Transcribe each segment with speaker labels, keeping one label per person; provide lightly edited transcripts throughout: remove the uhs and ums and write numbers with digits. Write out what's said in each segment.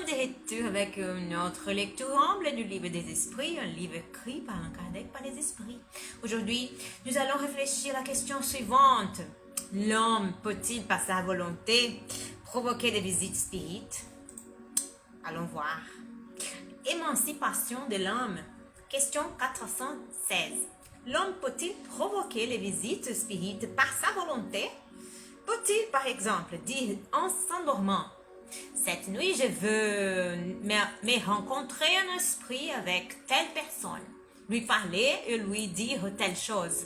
Speaker 1: de retour avec une autre lecture humble du livre des esprits, un livre écrit par un Kardec par les esprits. Aujourd'hui, nous allons réfléchir à la question suivante. L'homme peut-il, par sa volonté, provoquer des visites spirites? Allons voir. Émancipation de l'homme. Question 416. L'homme peut-il provoquer les visites spirites par sa volonté? Peut-il, par exemple, dire en s'endormant: cette nuit, je veux me rencontrer un esprit avec telle personne, lui parler et lui dire telle chose?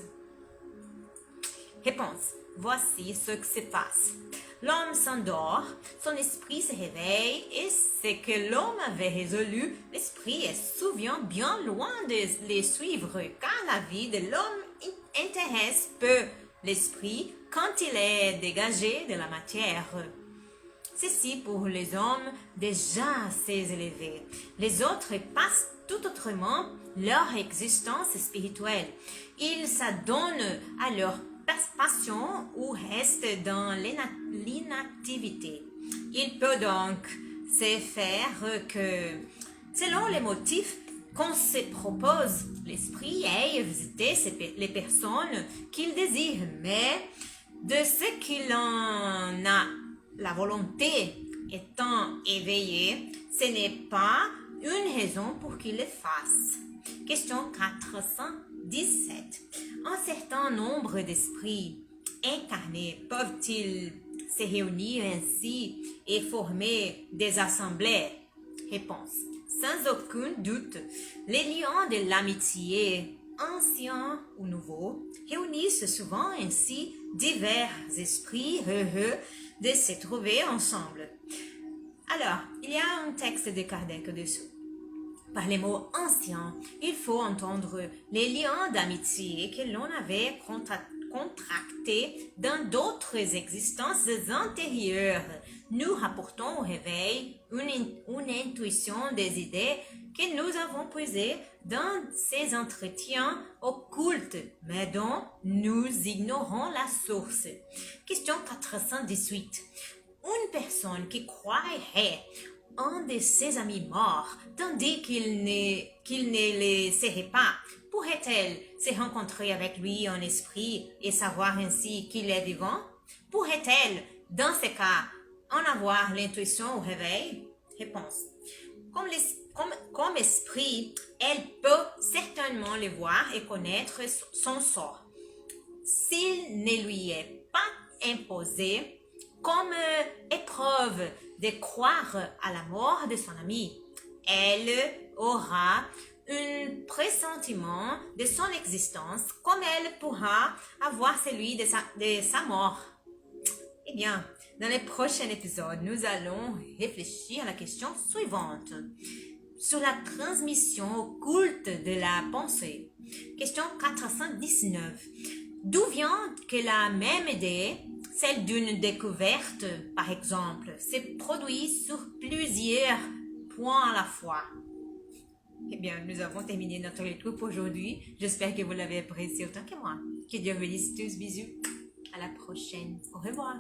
Speaker 1: Réponse. Voici ce qui se passe. L'homme s'endort, son esprit se réveille et ce que l'homme avait résolu, l'esprit est souvent bien loin de les suivre, car la vie de l'homme intéresse peu l'esprit quand il est dégagé de la matière. Ceci pour les hommes déjà assez élevés. Les autres passent tout autrement leur existence spirituelle. Ils s'adonnent à leur passion ou restent dans l'inactivité. Il peut donc se faire que, selon les motifs qu'on se propose, l'esprit aille visiter les personnes qu'il désire, mais de ce qu'il en a la volonté étant éveillée, ce n'est pas une raison pour qu'il le fasse. Question 417. Un certain nombre d'esprits incarnés peuvent-ils se réunir ainsi et former des assemblées? Réponse. Sans aucun doute, les liens de l'amitié, anciens ou nouveaux, réunissent souvent ainsi divers esprits heureux de se trouver ensemble. Alors, il y a un texte de Kardec dessous. Par les mots anciens, il faut entendre les liens d'amitié que l'on avait contractés dans d'autres existences antérieures. Nous rapportons au réveil une intuition des idées que nous avons puisées dans ces entretiens occultes, mais dont nous ignorons la source. Question 418. Une personne qui croirait un de ses amis morts, tandis qu'il ne le serait pas, pourrait-elle se rencontrer avec lui en esprit et savoir ainsi qu'il est vivant? Pourrait-elle, dans ce cas, en avoir l'intuition au réveil? Réponse. Comme esprit, elle peut certainement le voir et connaître son sort. S'il ne lui est pas imposé comme épreuve de croire à la mort de son ami, elle aura un pressentiment de son existence comme elle pourra avoir celui de sa mort. Eh bien, dans le prochain épisode, nous allons réfléchir à la question suivante sur la transmission occulte de la pensée. Question 419. D'où vient que la même idée, celle d'une découverte, par exemple, se produit sur plusieurs points à la fois? Eh bien, nous avons terminé notre lecture pour aujourd'hui. J'espère que vous l'avez apprécié autant que moi. Que Dieu vous bénisse tous. Bisous. À la prochaine. Au revoir.